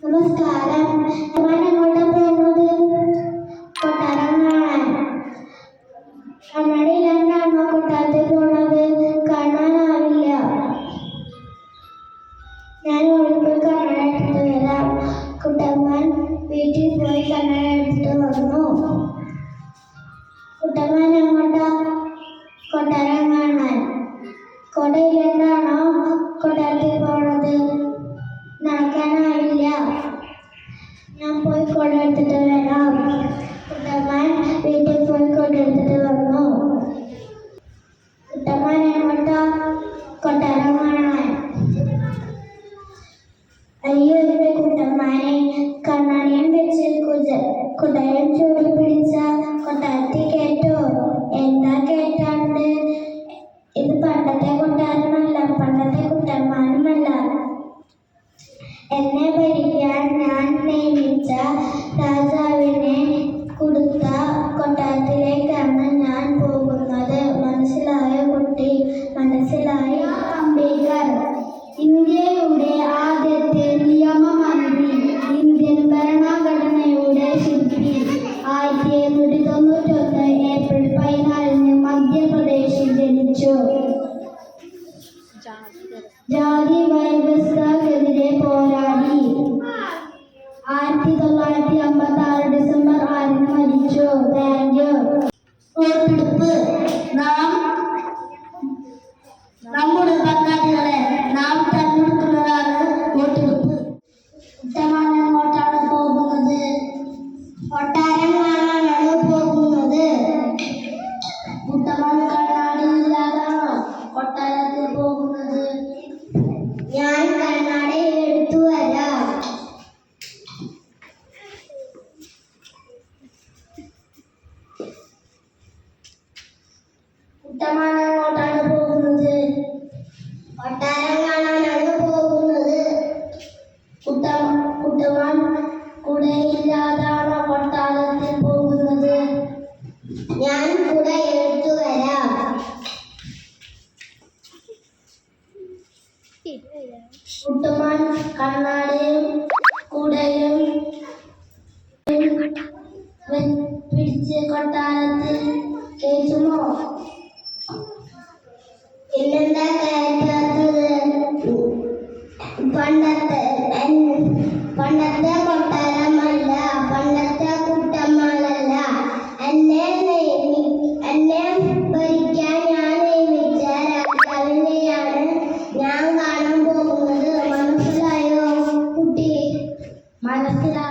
നമസ്കാരം. ഞാൻ എങ്ങോട്ടാ പോകുന്നത്? കൊട്ടാരം കാണാൻ. കണ്ണാടിയില്ലാണ്ടാണോ കൊട്ടാരത്തിൽ പോണത്? കാണാനാവില്ല. ഞാൻ ഓടിപ്പോയി കണ്ണാടി എടുത്തിട്ട് വരാം. കുട്ടമ്മൻ വീട്ടിൽ പോയി കണ്ണാടി എടുത്തിട്ട് വന്നു. കുട്ടമ്മൻ എങ്ങോട്ടാ? കൊട്ടാരം കാണാൻ. കൊടയില്ലാണ്ടാണോ കൊട്ടാരത്തിൽ പോണത്? നടക്കാനാവില്ല. ഞാൻ പോയി കൊട എടുത്തിട്ട് വരാം. കുട്ടമ്മൻ വീട്ടിൽ പോയി കൊട എടുത്തിട്ട് വന്നു. കുട്ടമ്മൻ എങ്ങോട്ടാ? കൊട്ടാരം കാണാൻ. അയ്യോ എന്റെ കുട്ടമ്മനെ, കണ്ണാടിയും വെച്ച് കുടയും ചൂടി പിടിച്ച കൊട്ടാരത്തിൽ കേട്ടോ? എന്താ കേട്ടാണ്ട്? ഇത് പണ്ടത്തെ കൊട്ടാരമല്ല, പണ്ടത്തെ കുട്ടമ്മാനുമല്ല. എന്നെ ഭരിക്കാൻ ഞാൻ നിയമിച്ച രാജാവിനെ കൊടുത്ത കൊട്ടാരത്തിലേക്കാണ് ഞാൻ പോകുന്നത്. മനസ്സിലായോ കുട്ടി? മനസ്സിലായി. അംബേദ്കർ ഇന്ത്യയുടെ ആദ്യത്തെ നിയമമന്ത്രി, ഇന്ത്യൻ ഭരണഘടനയുടെ ശില്പി. 1791 ഏപ്രിൽ 14 മധ്യപ്രദേശിൽ ജനിച്ചു. ജാതി വ്യവസ്ഥക്കെതിരെ പോരാടി. 1956 ഡിസംബർ 6 മരിച്ചു. Thank you. വോട്ടെടുപ്പ്. നമ്മുടെ പങ്കാളികളെ നാം തെരഞ്ഞെടുക്കുന്നതാണ് വോട്ടെടുപ്പ്. കുട്ടമ്മൻ എങ്ങോട്ടാണ് പോകുന്നത്? കൊട്ടാരം കാണാനാണ് പോകുന്നത്. കുട്ടമ്മൻ കണ്ണാടിയില്ലാതാണോ കൊട്ടാരത്തിൽ പോകുന്നത്? ഞാൻ കണ്ണാടി എടുത്തു വരാം. കുട്ടമ്മൻ എങ്ങോട്ടാണ് പോകുന്നത്? കൊട്ടാരം കാണാനാണ് പോകുന്നത്. കുട്ടമ്മൻ കുടയില്ലാതാണോ കൊട്ടാരത്തിൽ പോകുന്നത്? ഞാൻ കുട എടുത്തു വരാം. കുട്ടമ്മൻ കണ്ണാടിയും കുടയും പിടിച്ച് കൊട്ടാരത്തിൽ കയറ്റുമോ? പിന്നെന്താ കയറ്റാത്തത്? പണ്ടത്തെ കൊട്ടാരമല്ല, പണ്ടത്തെ കുട്ടമ്മനല്ല. എന്നെ ഭരിക്കാൻ ഞാൻ നിയമിച്ച രാജാവിനെയാണ് ഞാൻ കാണാൻ പോകുന്നത്. മനസ്സിലായോ കുട്ടി? മനസ്സിലായി.